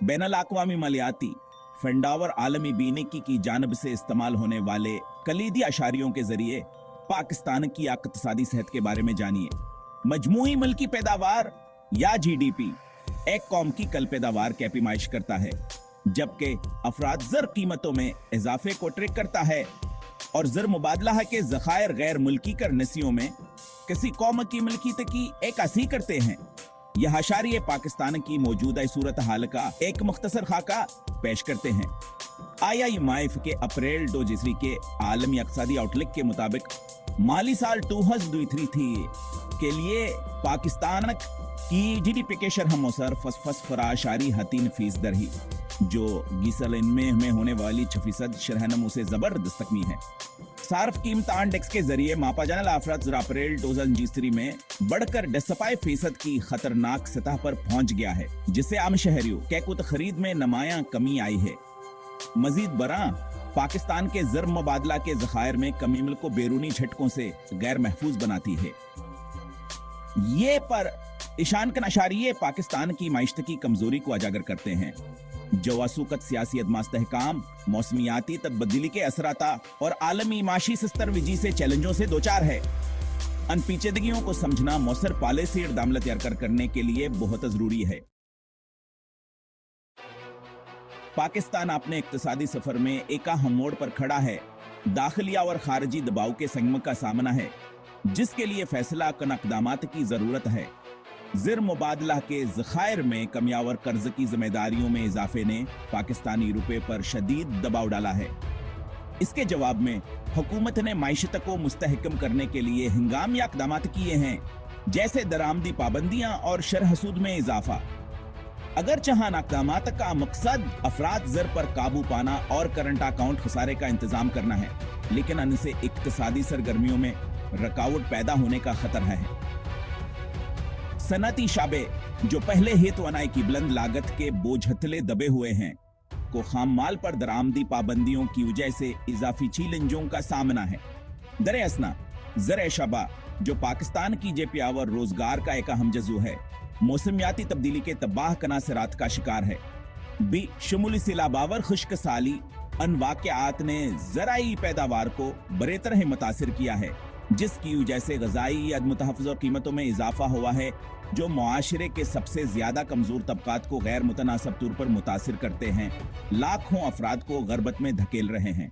बैनुल अक़वामी मालियाती fund और आलमी बीनिकी की जानब से इस्तेमाल होने वाले कलीदी अशारियों के जरिए पाकिस्तान की इक़्तिसादी सेहत के बारे में जानिए। मजमूई मुल्की पैदावार या जीडीपी एक कौम की कल पैदावार की पैमाइश करता है, जबकि अफराद ज़र कीमतों में इजाफे को ट्रैक करता है और ज़र मुबादला के ज़खायर गैर मुल्की करनसियों में किसी कौम की मिल्कियत की एक असी करते हैं। यह अशारिये पाकिस्तान की मौजूदा सूरत हाल का एक मुख्तसर खाका पेश करते हैं। IMF के अप्रैल 2023 के आलमी इक़्तिसादी आउटलुक के मुताबिक माली साल 2023 के लिए पाकिस्तान की GDP के शरह मोसर फराशारी 3% रही, जो गीसल में होने वाली 6% शरह से जबरदस्त तकमी है। सार्फ कीमत इंडेक्स के जरिए मापा जाने वाला अफराद अप्रैल 2023 में बढ़कर 5% की खतरनाक सतह पर पहुंच गया है, जिससे आम शहरियों के खरीद में नुमायां कमी आई है। मजीद बरा पाकिस्तान के ज़र मुबादला के ज़खायर में कमी मुल्क को बैरूनी झटकों से गैर महफूज बनाती है। ये पर ईशान कन अशारिये पाकिस्तान की माइशत की कमजोरी को उजागर करते हैं, जो वसूकत सियासी अदमास्तहकाम, मौसमियाती तब्दीली के असराता और आलमी माशी सस्तरविजी से चैलेंजों से दोचार है। अन पीचीदगियों को समझना मौसर पॉलिसी इक़दाम तैयार करने के लिए बहुत जरूरी है। पाकिस्तान अपने इक़्तिसादी सफर में एक अहम मोड़ पर खड़ा है। दाखिलिया और खारजी दबाव के संगम का सामना है, जिसके लिए फैसला कन इक़दामात की जरूरत है। ज़र मुबादला के ज़खायर में कमी और कर्ज की जिम्मेदारियों में इजाफे ने पाकिस्तानी रुपए पर शदीद दबाव डाला है। इसके जवाब में हुकूमत ने माइशत को मुस्तहकम करने के लिए हंगामी इक़दामात किए हैं, जैसे दरामदी पाबंदियां और शरह सूद में इजाफा। अगर चहान इक़दामात का मकसद अफराद ज़र पर काबू पाना और करंट अकाउंट खसारे का इंतजाम करना है, लेकिन इनसे इक़्तिसादी सरगर्मियों में रुकावट पैदा होने का खतरा है। सनती शाबे जो पहले ही तवानाई की बुलंद लागत के बोझ दबे हुए हैं, को खाम माल पर दरामदी पाबंदियों की वजह से इजाफी चैलेंजों का सामना है। दर असना ज़र शबा जो पाकिस्तान की जेपियावर रोजगार का एक अहम जज़ू है, मौसमियाती तब्दीली के तबाह कनासरात का शिकार है। बी शमुली सिलाबावर खुश्क साली अन वाक़यात ने ज़राई पैदावार को बरे तरह मुतासिर किया है, जिसकी वजह से ग़ज़ाई अदम-तहफ़्फ़ुज़ और कीमतों में इजाफा हुआ है, जो मुआशरे के सबसे ज्यादा कमजोर तबकात को गैर मुतनासिब तौर पर मुतासिर करते हैं, लाखों अफराद को गर्बत में धकेल रहे हैं।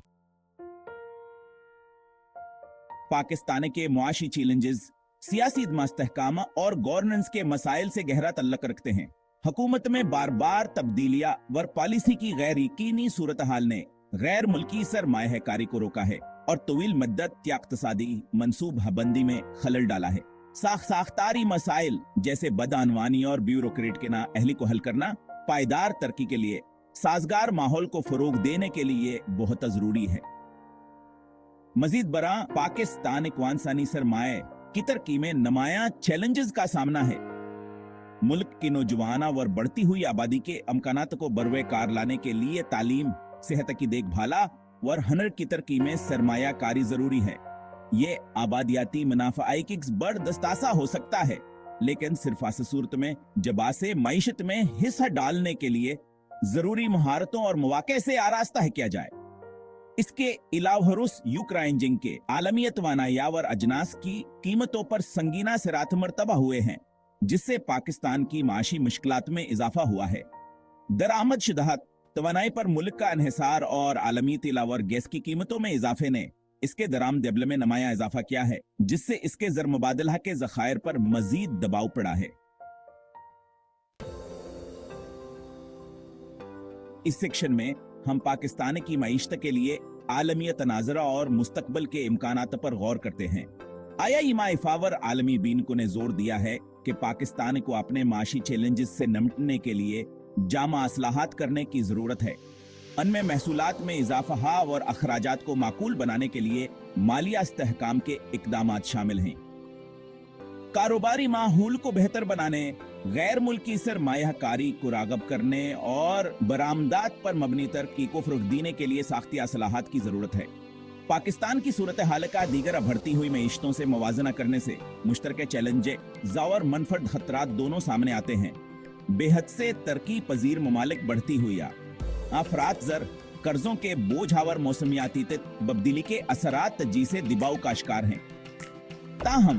पाकिस्तान के मुआशी चैलेंजेस सियासी इस्तेहकाम और गवर्नेंस के मसाइल से गहरा तल्लुक रखते हैं। हुकूमत में बार बार तब्दीलियां व पॉलिसी की गैर यकीनी सूरत हाल ने गैर मुल्की सरमायाकारी को रोका है और तवील मद्दत या इक़्तिसादी मनसूबाबंदी में खलल डाला है। साख्तारी मसाइल जैसे बदअनवानी और ब्यूरोक्रेट के नाअहली को हल करना पायदार तरक्की के लिए साजगार माहौल को फरोग देने के लिए बहुत जरूरी है। मजीद बरा पाकिस्तान इक़्वानसानी सरमाए की तरक्की में नुमायां चैलेंजेस का सामना है। मुल्क की नौजवाना व बढ़ती हुई आबादी के अमकानात को बरवे कार लाने के लिए तालीम, सेहत की देखभाला व हनर की तरक्की में सरमायाकारी जरूरी है। ये आबादियाती मुनाफाई की बर्दस्तासा हो सकता है, लेकिन सिर्फ ऐसी सूरत में जब आसे मईशत में हिस्सा डालने के लिए जरूरी महारतों और मौके से आरास्ता किया जाए। इसके अलावा रूस यूक्रेन जंग के आलमी तवानाया और अजनास की कीमतों पर संगीना सिरात मरतबा हुए हैं, जिससे पाकिस्तान की माशी मुश्किलात में इजाफा हुआ है। दरामद शुदा तवानाई पर मुल्क का इन्हिसार और आलमी तेल और गैस की कीमतों में इजाफे ने इसके दरामद में नुमाया इजाफा किया है, जिससे इसके ज़र मुबादला के ज़खायर पर मजीद दबाव पड़ा है। इस सेक्शन में हम पाकिस्तान की मईशत के लिए आलमी तनाज़रा और मुस्तकबल के इम्कानात पर गौर करते हैं। IMF और आलमी बीनको ने जोर दिया है कि पाकिस्तान को अपने माशी चैलेंजेस से निपटने के लिए जामा असलाहत करने की जरूरत है। उनमें महसूलात में इजाफा और अखराजात को माकूल बनाने के लिए मालिया इस्तेहकाम के इकदामात शामिल हैं। कारोबारी माहौल को बेहतर बनाने, गैर मुल्की सरमायाकारी को रागब करने और बरामदात पर मबनी तरक्की को फरोग देने के लिए साख्ती असलाहत की जरूरत है। पाकिस्तान की सूरत हाल का दीगर बढ़ती हुई मईशतों से मुवाजना करने से मुश्तरके चैलेंज और मनफरद खतरात दोनों सामने आते हैं। बेहद से तरक्की पजीर ममालिक बढ़ती हुई अफरात जर कर्जों के बोझावर मौसमियाती तब्दीली के असरात जिसे दबाव का शिकार हैं। ताहम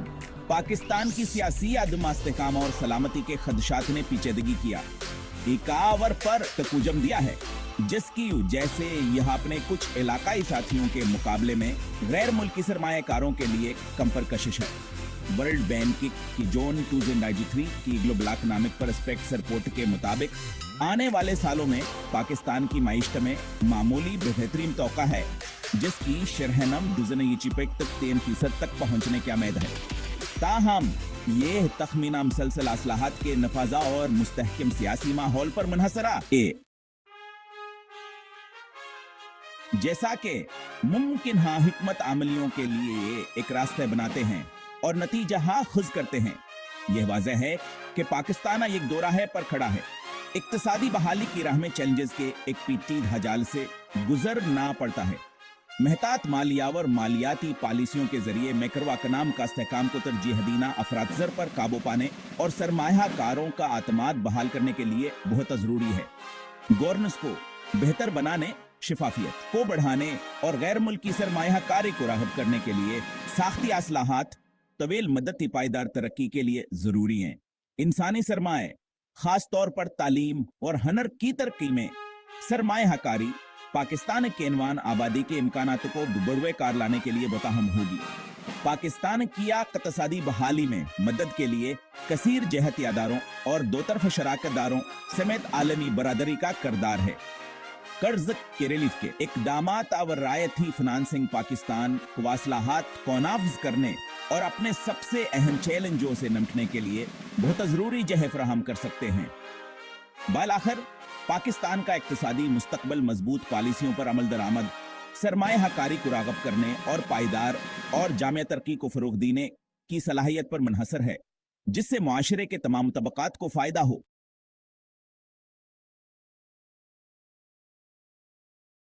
पाकिस्तान की सियासी अदम इस्तेहकाम और सलामती के खदशात ने पीछेदगी किया इकावर पर तकुजम दिया है, जिसकी जैसे यह अपने कुछ इलाकाई साथियों के मुकाबले में गैर मुल्की सरमायाकारों के लिए कम पर कशिश है। वर्ल्ड बैंक की जून 2023 की ग्लोबल इकोनॉमिक परस्पेक्टिव्स रिपोर्ट के मुताबिक आने वाले सालों में पाकिस्तान की मईशत में मामूली बेहतरीन तौका है, जिसकी शरहनम दुजन तक 3% तक पहुंचने की उम्मीद है। ताहम ये तखमीना मुसलसल असलाहत के नफाजा और मुस्तहकम सियासी माहौल पर मुनहसरा जैसा कि मुमकिन हिकमत आमलियों के लिए एक रास्ते बनाते हैं और नतीजा खुद करते हैं। यह वाज़ेह है कि पाकिस्तान एक दोराहे पर खड़ा है। इक्तिसादी बहाली की राह में चैलेंजेस के एक पीटीद हजाल से गुजरना पड़ता है। महतात मालियावर मालियाती पॉलिसियों के जरिए मैक्रोइकोनॉम का इस्तेहकाम को तरजीह दीना अफरातजर पर काबू पाने और सरमायाकारों का आतमाद बहाल करने के लिए बहुत जरूरी है। गवर्नेंस को बेहतर बनाने, शिफाफियत को बढ़ाने और गैर मुल्की सरमायाकारी को राग़िब करने के लिए साख्ती असलाहात तवील मदती पायदार तरक्की के लिए जरूरी हैं। इंसानी सरमाए, खास तौर पर तालीम और हनर की तरक्की में सरमायाकारी पाकिस्तान के इनवान आबादी के इम्कानात को बरुए कार लाने के लिए बताहम होगी। पाकिस्तान की इक़्तिसादी बहाली में मदद के लिए कसीर जहती अदारों और दो तरफ शराकतदारों समेत आलमी बरादरी का किरदार है। कर्ज के रिलीफ के इकदामात और रायती फाइनेंसिंग पाकिस्तान को असलाहात को नाफिज करने और अपने सबसे अहम चैलेंजों से निपटने के लिए बहुत जरूरी जह फराहम कर सकते हैं। बालाखिर पाकिस्तान का इक्तिसादी मुस्तकबल मजबूत पॉलिसियों पर अमल दरामद, सरमायाकारी को राग़िब करने और पायदार और जामिया तरक्की को फरोग देने की सलाहियत पर मुनहसर है, जिससे मुआशरे के तमाम तबकात को फायदा हो।